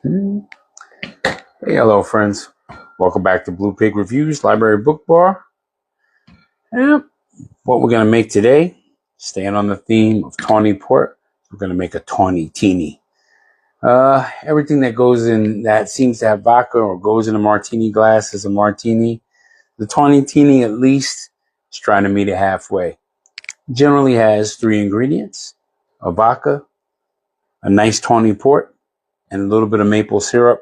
Hey, hello, friends. Welcome back to Blue Pig Reviews Library Book Bar. And what we're going to make today, staying on the theme of Tawny Port, we're going to make a Tawni-Tini. Everything that goes in that seems to have vodka or goes in a martini glass is a martini. The Tawni-Tini, at least, is trying to meet it halfway. Generally has 3 ingredients: a vodka, a nice Tawny Port, and a little bit of maple syrup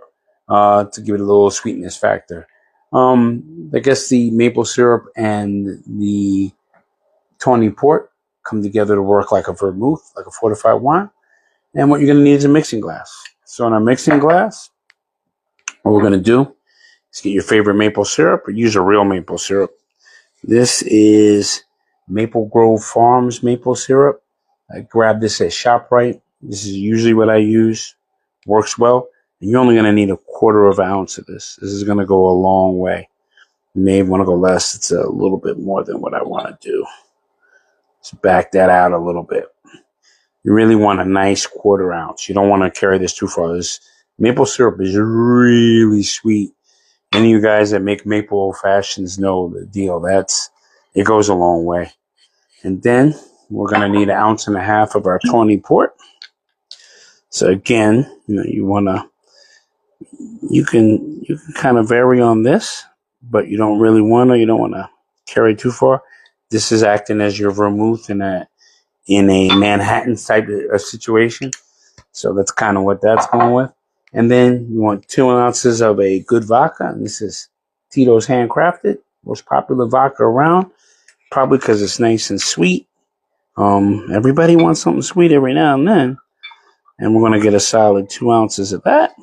to give it a little sweetness factor. I guess the maple syrup and the Tawny Port come together to work like a vermouth, like a fortified wine. And what you're going to need is a mixing glass. So in our mixing glass, what we're going to do is get your favorite maple syrup, or use a real maple syrup. This is Maple Grove Farms maple syrup. I grabbed this at ShopRite. This is usually what I use. Works well. And you're only going to need a 1/4 ounce of this. This is going to go a long way. You may want to go less. It's a little bit more than what I want to do. Let's back that out a little bit. You really want a nice 1/4 ounce. You don't want to carry this too far. This maple syrup is really sweet. Any of you guys that make maple old fashions know the deal. It goes a long way. And then we're going to need 1.5 ounces of our Tawny Port. So again, you can kind of vary on this, but you don't want to carry too far. This is acting as your vermouth in a Manhattan type of situation. So that's kind of what that's going with. And then you want 2 ounces of a good vodka. And this is Tito's Handcrafted, most popular vodka around, probably because it's nice and sweet. Everybody wants something sweet every now and then. And we're going to get a solid 2 ounces of that.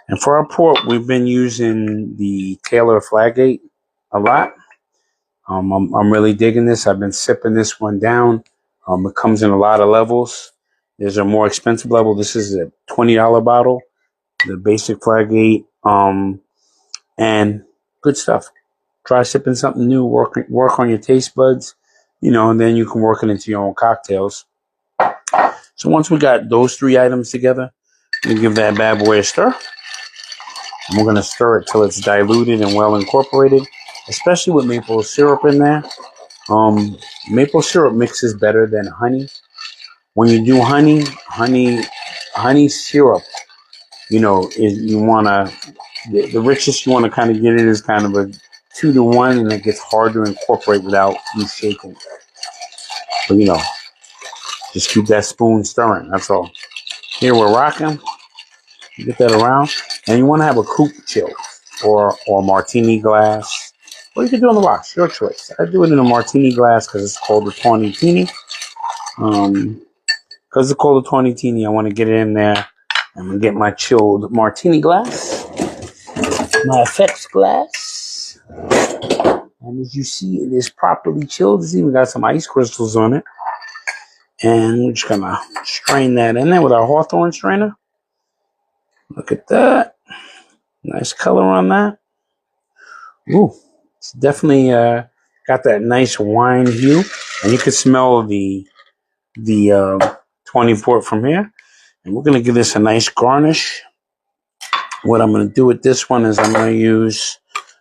And for our port, we've been using the Taylor Flagate a lot. I'm really digging this. I've been sipping this one down. It comes in a lot of levels. There's a more expensive level. This is a $20 bottle, the basic Flagate, and good stuff. Try sipping something new. Work on your taste buds, and then you can work it into your own cocktails. So once we got those 3 items together, we give that bad boy a stir. And we're going to stir it till it's diluted and well incorporated, especially with maple syrup in there. Maple syrup mixes better than honey. When you do honey syrup, the richest you want to kind of get it is kind of a 2-to-1, and it gets hard to incorporate without you shaking. But just keep that spoon stirring. That's all. Here we're rocking. You get that around, and you want to have a coupe chill or martini glass, or you can do it on the rocks. Your choice. I do it in a martini glass because it's called the Tawni-Tini. Because it's called the Tawni-Tini, I want to get it in there. I'm gonna get my chilled martini glass, my effects glass, and as you see, it is properly chilled. It's even got some ice crystals on it. And we're just gonna strain that in there with our Hawthorne strainer. Look at that. Nice color on that. Ooh, it's definitely got that nice wine hue. And you can smell the Tawny Port from here. And we're going to give this a nice garnish. What I'm going to do with this one is I'm going to use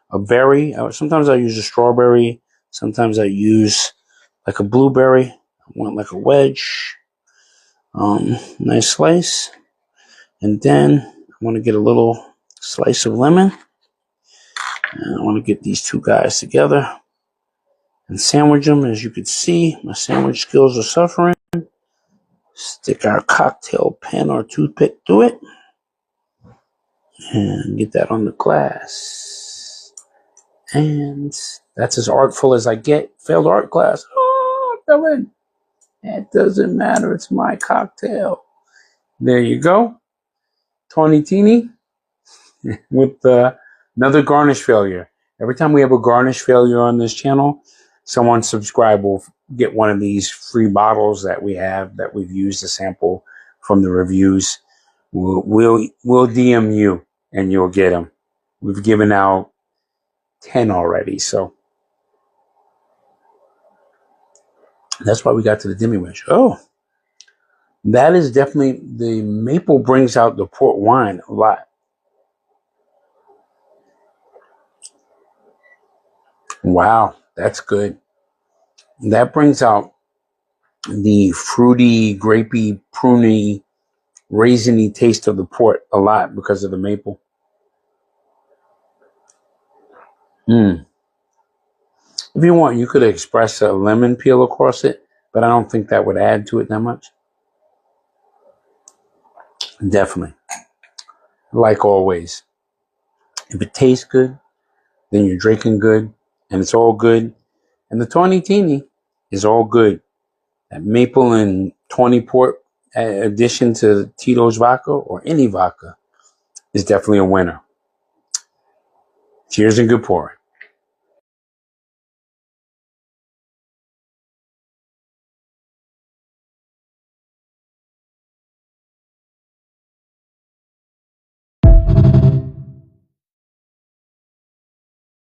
a berry. Sometimes I use a strawberry. Sometimes I use like a blueberry. I want like a wedge. Nice slice. And then I want to get a little slice of lemon. And I want to get these 2 guys together and sandwich them. As you can see, my sandwich skills are suffering. Stick our cocktail pen or toothpick through it. And get that on the glass. And that's as artful as I get. Failed art class. Oh, Dylan. It doesn't matter. It's my cocktail. There you go. Tawni-Tini with another garnish failure. Every time we have a garnish failure on this channel, someone subscribe will get one of these free bottles that we've used to sample from the reviews. We'll DM you and you'll get them. We've given out 10 already, so that's why we got to the demi wedge. Oh, That is definitely, the maple brings out the port wine a lot. Wow, that's good. That brings out the fruity, grapey, pruny, raisiny taste of the port a lot because of the maple. If you want, you could express a lemon peel across it, but I don't think that would add to it that much. Definitely. Like always, if it tastes good, then you're drinking good, and it's all good. And the Tawni-Tini is all good. That maple and Tawny Port addition to Tito's vodka or any vodka is definitely a winner. Cheers and good pouring.